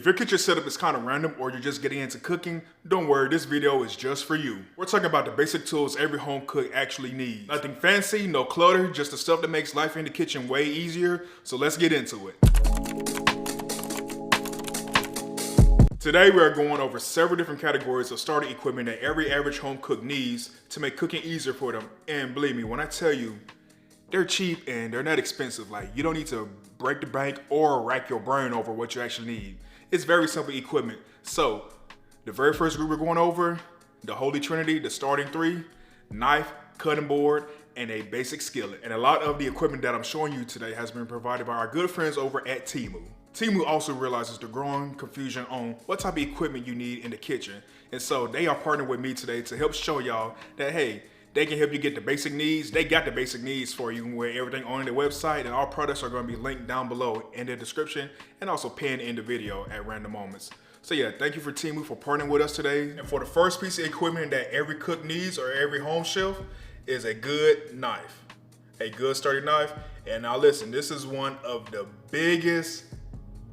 If your kitchen setup is kind of random or you're just getting into cooking, don't worry, this video is just for you. We're talking about the basic tools every home cook actually needs. Nothing fancy, no clutter, just the stuff that makes life in the kitchen way easier. So let's get into it. Today we are going over several different categories of starter equipment that every average home cook needs to make cooking easier for them. And believe me, when I tell you, they're cheap and they're not expensive. Like, you don't need to break the bank or rack your brain over what you actually need. It's very simple equipment. So the very first group we're going over, the Holy Trinity, the starting three: knife, cutting board, and a basic skillet. And a lot of the equipment that I'm showing you today has been provided by our good friends over at Temu. Temu also realizes the growing confusion on what type of equipment you need in the kitchen. And so they are partnering with me today to help show y'all that, hey, they can help you get the basic needs. They got the basic needs for you with everything on their website, and all products are going to be linked down below in the description and also pinned in the video at random moments. So yeah, thank you for Temu for partnering with us today. And for the first piece of equipment that every cook needs or every home shelf is a good knife, a good sturdy knife. And now listen, this is one of the biggest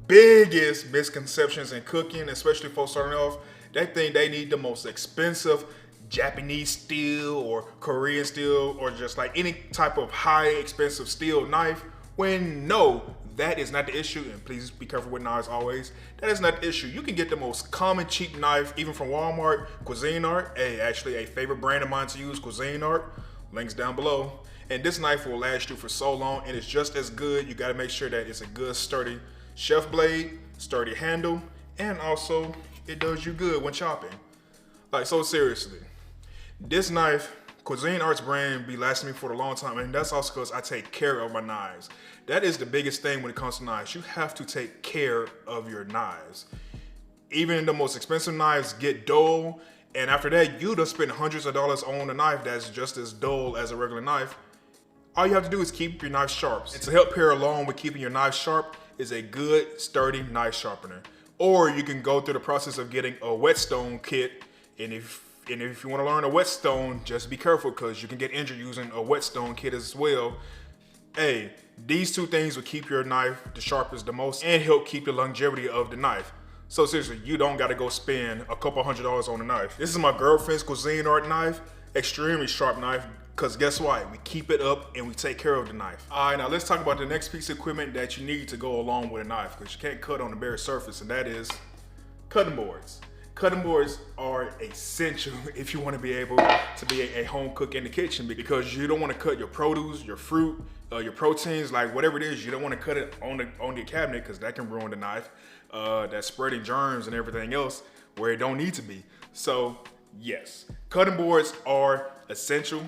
misconceptions in cooking, especially folks starting off. They think they need the most expensive Japanese steel or Korean steel or just like any type of high expensive steel knife, when no, that is not the issue. And please be careful with knives always. That is not the issue. You can get the most common cheap knife even from Walmart. Cuisinart, actually a favorite brand of mine to use, Cuisinart, links down below. And this knife will last you for so long and it's just as good. You got to make sure that it's a good sturdy chef blade, sturdy handle, and also it does you good when chopping. Like, so seriously, this knife, Cuisinart's brand, be lasting me for a long time, and that's also because I take care of my knives. That is the biggest thing when it comes to knives. You have to take care of your knives. Even the most expensive knives get dull, and after that, you done spend hundreds of dollars on a knife that's just as dull as a regular knife. All you have to do is keep your knife sharp. And to help pair along with keeping your knife sharp is a good, sturdy knife sharpener. Or you can go through the process of getting a whetstone kit, and if you want to learn a whetstone, just be careful because you can get injured using a whetstone kit as well. Hey, these two things will keep your knife the sharpest the most and help keep the longevity of the knife. So seriously, you don't got to go spend a couple $100s on a knife. This is my girlfriend's Cuisinart knife, extremely sharp knife, because guess what? We keep it up and we take care of the knife. All right, now let's talk about the next piece of equipment that you need to go along with a knife, because you can't cut on the bare surface, and that is cutting boards. Cutting boards are essential if you want to be able to be a home cook in the kitchen, because you don't want to cut your produce, your fruit, your proteins, like whatever it is. You don't want to cut it on the cabinet because that can ruin the knife. That's spreading germs and everything else where it don't need to be. So yes, cutting boards are essential,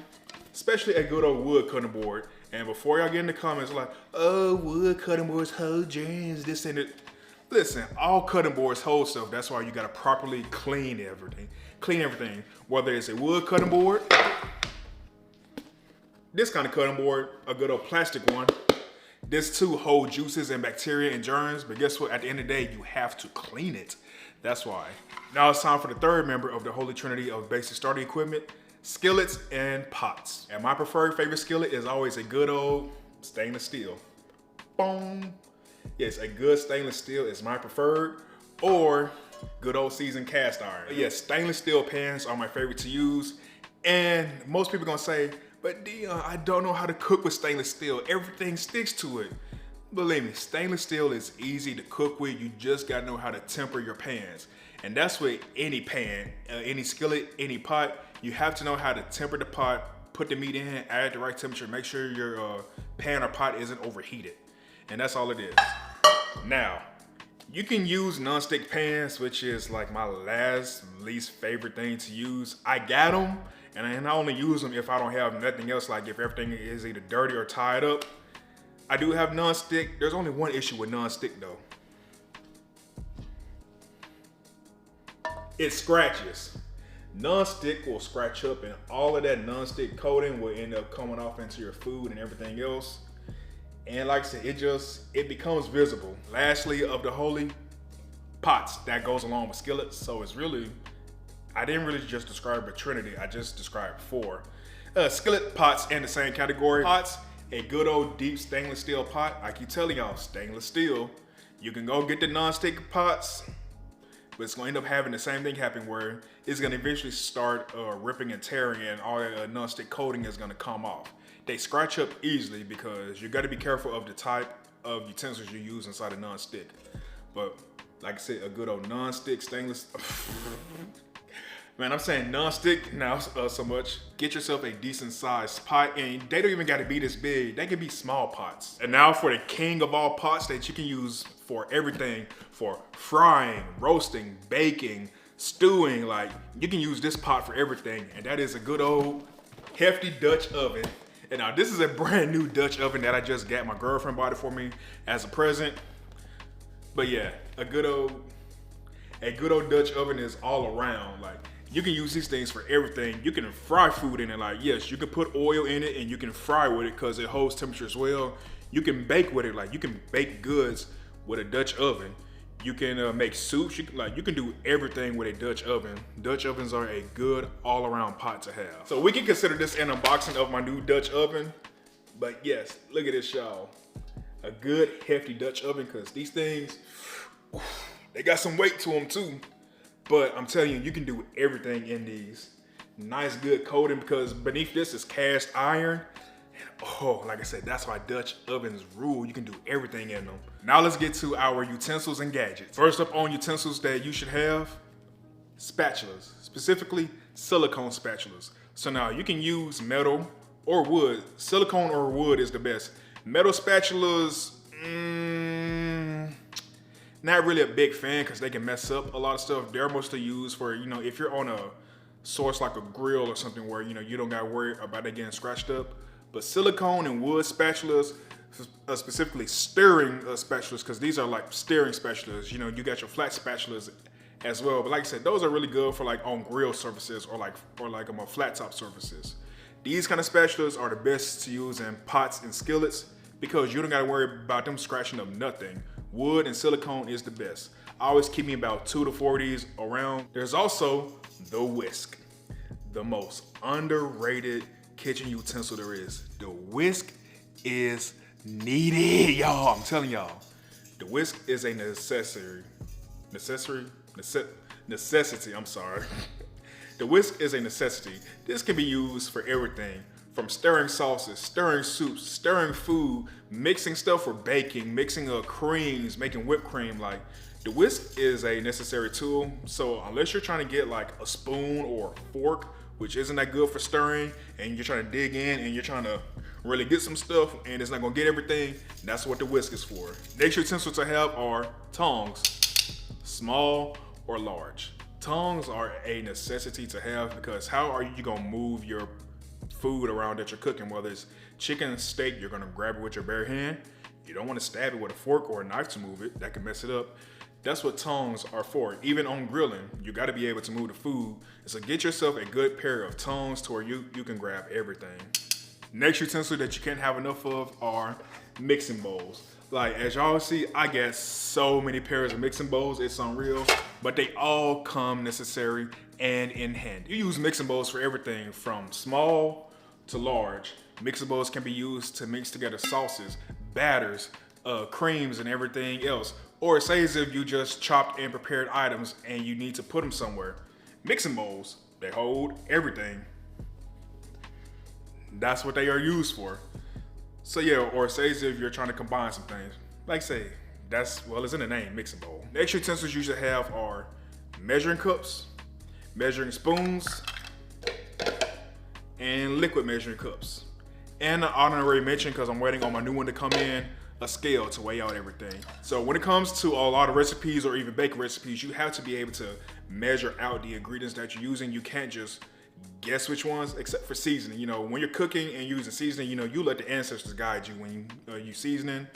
especially a good old wood cutting board. And before y'all get in the comments like, oh, wood cutting boards hold germs, this and it. Listen, all cutting boards hold stuff. That's why you gotta properly clean everything. Clean everything. Whether it's a wood cutting board, this kind of cutting board, a good old plastic one. This too hold juices and bacteria and germs, but guess what? At the end of the day, you have to clean it. That's why. Now it's time for the third member of the Holy Trinity of basic starter equipment: skillets and pots. And my favorite skillet is always a good old stainless steel. Boom. Yes, a good stainless steel is my preferred, or good old seasoned cast iron. But yes, stainless steel pans are my favorite to use. And most people are gonna say, but Dion, I don't know how to cook with stainless steel. Everything sticks to it. Believe me, stainless steel is easy to cook with. You just gotta know how to temper your pans. And that's with any pan, any skillet, any pot. You have to know how to temper the pot, put the meat in, add the right temperature, make sure your pan or pot isn't overheated. And that's all it is. Now, you can use non-stick pans, which is like my least favorite thing to use. I got them, and I only use them if I don't have nothing else, like if everything is either dirty or tied up. I do have non-stick. There's only one issue with non-stick though. It scratches. Non-stick will scratch up, and all of that non-stick coating will end up coming off into your food and everything else. And like I said, it becomes visible. Lastly, of the holy pots that goes along with skillets. So it's really, I didn't really just describe a trinity, I just described four. Skillet pots in the same category. Pots, a good old deep stainless steel pot. I keep telling y'all, stainless steel. You can go get the non-stick pots, but it's gonna end up having the same thing happen where it's gonna eventually start ripping and tearing, and all that non-stick coating is gonna come off. They scratch up easily because you gotta be careful of the type of utensils you use inside a non-stick. But like I said, a good old non-stick stainless. Man, I'm saying non-stick now so much. Get yourself a decent sized pot, and they don't even gotta be this big. They can be small pots. And now for the king of all pots that you can use for everything, for frying, roasting, baking, stewing. Like, you can use this pot for everything, and that is a good old hefty Dutch oven. And now this is a brand new Dutch oven that I just got. My girlfriend bought it for me as a present. But yeah, a good old Dutch oven is all around. Like, you can use these things for everything. You can fry food in it. Like, yes, you can put oil in it and you can fry with it because it holds temperature as well. You can bake with it. Like, you can bake goods with a Dutch oven. You can make soups. You can do everything with a Dutch oven. Dutch ovens are a good all-around pot to have. So we can consider this an unboxing of my new Dutch oven. But yes, look at this, y'all. A good hefty Dutch oven, because these things, they got some weight to them too. But I'm telling you, you can do everything in these. Nice good coating, because beneath this is cast iron. Oh, like I said, that's why Dutch ovens rule. You can do everything in them. Now let's get to our utensils and gadgets. First up on utensils that you should have, spatulas, specifically silicone spatulas. So now you can use metal or wood. Silicone or wood is the best. Metal spatulas, not really a big fan because they can mess up a lot of stuff. They're mostly used for, if you're on a source like a grill or something where, you don't gotta worry about it getting scratched up. But silicone and wood spatulas, specifically stirring spatulas, because these are like stirring spatulas. You got your flat spatulas as well. But like I said, those are really good for like on grill surfaces or like flat top surfaces. These kind of spatulas are the best to use in pots and skillets because you don't gotta worry about them scratching up nothing. Wood and silicone is the best. I always keep me about 2 to 4 of these around. There's also the whisk, the most underrated kitchen utensil there is. The whisk is needed, y'all. I'm telling y'all. The whisk is a necessity. I'm sorry. The whisk is a necessity. This can be used for everything, from stirring sauces, stirring soups, stirring food, mixing stuff for baking, mixing creams, making whipped cream. Like, the whisk is a necessary tool. So unless you're trying to get like a spoon or a fork, which isn't that good for stirring, and you're trying to dig in and you're trying to really get some stuff and it's not gonna get everything, that's what the whisk is for. Next utensil to have are tongs, small or large. Tongs are a necessity to have because how are you gonna move your food around that you're cooking? Whether it's chicken and steak, you're gonna grab it with your bare hand. You don't wanna stab it with a fork or a knife to move it. That can mess it up. That's what tongs are for. Even on grilling, you gotta be able to move the food. So get yourself a good pair of tongs to where you can grab everything. Next utensil that you can't have enough of are mixing bowls. Like, as y'all see, I got so many pairs of mixing bowls, it's unreal, but they all come necessary and in hand. You use mixing bowls for everything from small to large. Mixing bowls can be used to mix together sauces, batters, creams, and everything else. Or say as if you just chopped and prepared items and you need to put them somewhere. Mixing bowls, they hold everything. That's what they are used for. So yeah, or say as if you're trying to combine some things. Like say, it's in the name, mixing bowl. Next utensils you should have are measuring cups, measuring spoons, and liquid measuring cups. And an honorary mention, because I'm waiting on my new one to come in, a scale to weigh out everything. So when it comes to a lot of recipes or even baking recipes, you have to be able to measure out the ingredients that you're using. You can't just guess which ones, except for seasoning. When you're cooking and using seasoning, you let the ancestors guide you when you seasoning.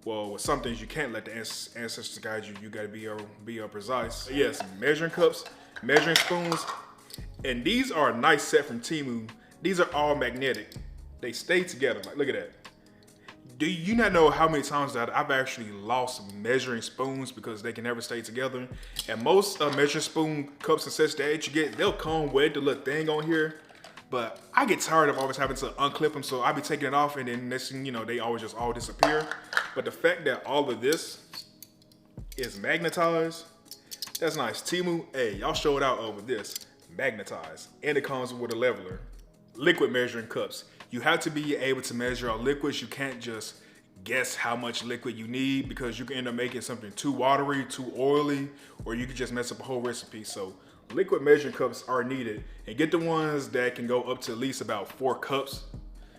Well, with some things you can't let the ancestors guide you. You gotta be precise. Yes, measuring cups, measuring spoons, and these are a nice set from Temu. These are all magnetic. They stay together. Like, look at that. Do you not know how many times that I've actually lost measuring spoons because they can never stay together? And most measuring spoon cups and sets that you get, they'll come with the little thing on here. But I get tired of always having to unclip them, so I be taking it off, and then next thing you know, they always just all disappear. But the fact that all of this is magnetized. That's nice. Timu, hey, y'all showed out over this. Magnetized. And it comes with a leveler. Liquid measuring cups. You have to be able to measure out liquids. You can't just guess how much liquid you need because you can end up making something too watery, too oily, or you can just mess up a whole recipe. So liquid measuring cups are needed, and get the ones that can go up to at least about 4 cups,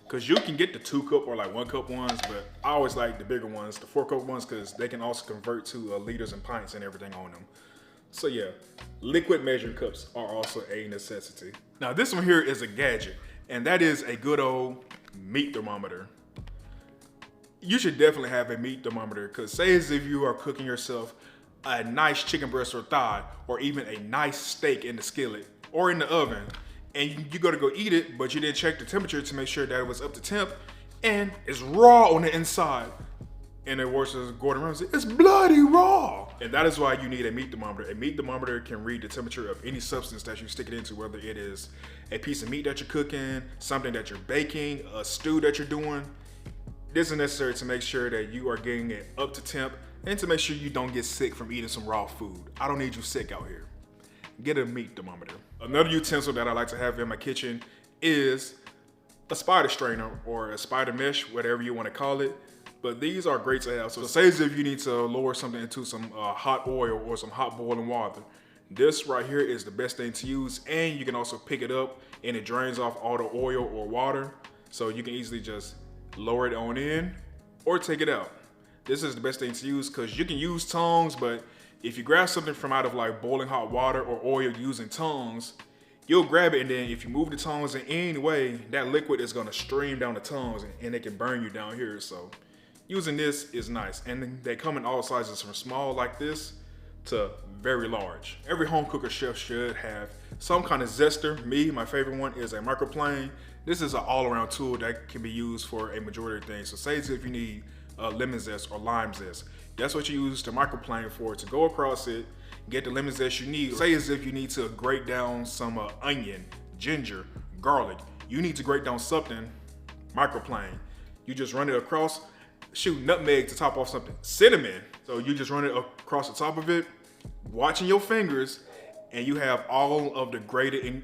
because you can get the 2 cup or like 1 cup ones, but I always like the bigger ones, the 4 cup ones, because they can also convert to liters and pints and everything on them. So yeah, liquid measuring cups are also a necessity. Now this one here is a gadget, and that is a good old meat thermometer. You should definitely have a meat thermometer, because say as if you are cooking yourself a nice chicken breast or thigh, or even a nice steak in the skillet or in the oven, and you go to go eat it, but you didn't check the temperature to make sure that it was up to temp, and it's raw on the inside. And it works as Gordon Ramsay, it's bloody raw. And that is why you need a meat thermometer. A meat thermometer can read the temperature of any substance that you stick it into, whether it is a piece of meat that you're cooking, something that you're baking, a stew that you're doing. This is necessary to make sure that you are getting it up to temp and to make sure you don't get sick from eating some raw food. I don't need you sick out here. Get a meat thermometer. Another utensil that I like to have in my kitchen is a spider strainer or a spider mesh, whatever you want to call it. But these are great to have. So say as if you need to lower something into some hot oil or some hot boiling water. This right here is the best thing to use, and you can also pick it up and it drains off all the oil or water. So you can easily just lower it on in or take it out. This is the best thing to use because you can use tongs, but if you grab something from out of like boiling hot water or oil using tongs, you'll grab it, and then if you move the tongs in any way, that liquid is gonna stream down the tongs and it can burn you down here. So using this is nice. And they come in all sizes from small like this to very large. Every home cooker chef should have some kind of zester. My favorite one is a microplane. This is an all-around tool that can be used for a majority of things. So say as if you need lemon zest or lime zest. That's what you use the microplane for, to go across it, get the lemon zest you need. Say as if you need to grate down some onion, ginger, garlic. You need to grate down something, microplane. You just run it across, shoot, nutmeg to top off something, cinnamon. So you just run it across the top of it, watching your fingers, and you have all of the grated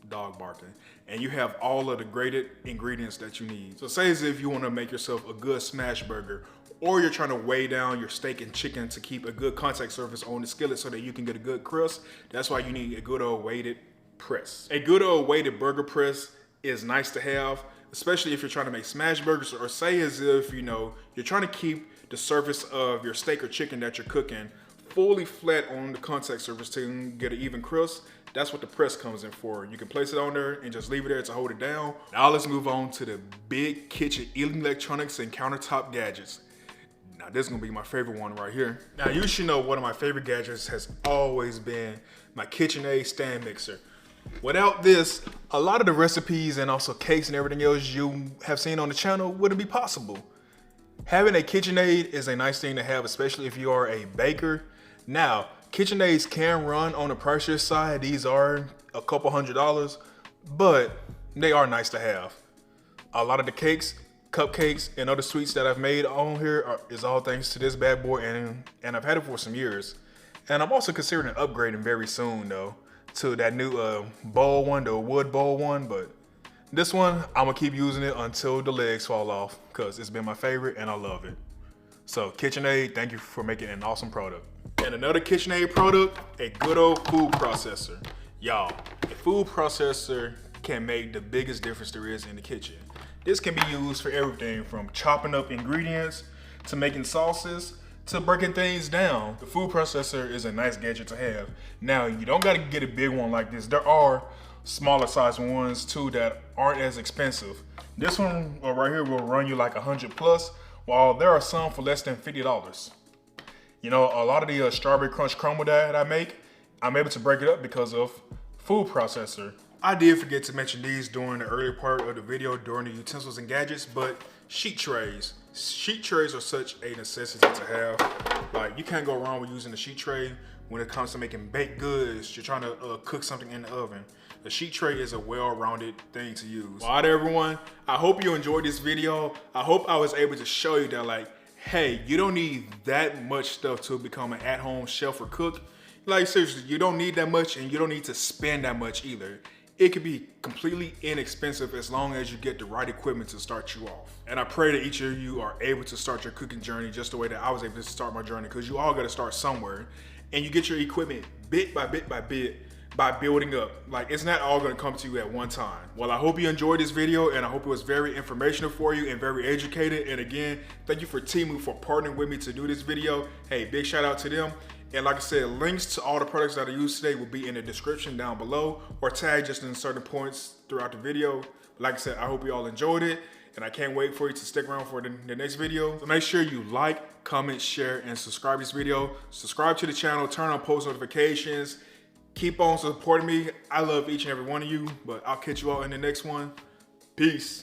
dog barking. And you have all of the grated ingredients that you need. So say as if you want to make yourself a good smash burger, or you're trying to weigh down your steak and chicken to keep a good contact surface on the skillet so that you can get a good crust. That's why you need a good old weighted press. A good old weighted burger press is nice to have, especially if you're trying to make smash burgers, or say as if, you know, you're trying to keep the surface of your steak or chicken that you're cooking fully flat on the contact surface to get an even crust. That's what the press comes in for. You can place it on there and just leave it there to hold it down. Now let's move on to the big kitchen electronics and countertop gadgets. Now this is gonna be my favorite one right here. Now you should know one of my favorite gadgets has always been my KitchenAid stand mixer. Without this, a lot of the recipes and also cakes and everything else you have seen on the channel wouldn't be possible. Having a KitchenAid is a nice thing to have, especially if you are a baker. Now, KitchenAids can run on the pricier side. These are a couple $100s, but they are nice to have. A lot of the cakes, cupcakes, and other sweets that I've made on here is all thanks to this bad boy, and I've had it for some years. And I'm also considering upgrading very soon though to that new bowl one, the wood bowl one, but this one, I'm gonna keep using it until the legs fall off because it's been my favorite and I love it. So KitchenAid, thank you for making an awesome product. And another KitchenAid product, a good old food processor. Y'all, a food processor can make the biggest difference there is in the kitchen. This can be used for everything from chopping up ingredients to making sauces to breaking things down. The food processor is a nice gadget to have. Now, you don't gotta get a big one like this. There are smaller size ones too that aren't as expensive. This one right here will run you like 100 plus, while there are some for less than $50. You know, a lot of the strawberry crunch crumble that I make, I'm able to break it up because of food processor. I did forget to mention these during the earlier part of the video during the utensils and gadgets, but sheet trays. Sheet trays are such a necessity to have. Like, you can't go wrong with using a sheet tray when it comes to making baked goods. You're trying to cook something in the oven. a sheet tray is a well-rounded thing to use. All right, everyone, I hope you enjoyed this video. I hope I was able to show you that, like, hey, you don't need that much stuff to become an at-home chef or cook. Like, seriously, you don't need that much, and you don't need to spend that much either. It could be completely inexpensive as long as you get the right equipment to start you off. And I pray that each of you are able to start your cooking journey just the way that I was able to start my journey, because you all got to start somewhere. And you get your equipment bit by bit by bit by building up. Like, it's not all gonna come to you at one time. Well, I hope you enjoyed this video, and I hope it was very informational for you and very educated. And again, thank you for Temu for partnering with me to do this video. Hey, big shout out to them. And like I said, links to all the products that I used today will be in the description down below, or tagged just in certain points throughout the video. Like I said, I hope you all enjoyed it, and I can't wait for you to stick around for the next video. So make sure you like, comment, share, and subscribe to this video. Subscribe to the channel, turn on post notifications. Keep on supporting me. I love each and every one of you, but I'll catch you all in the next one. Peace.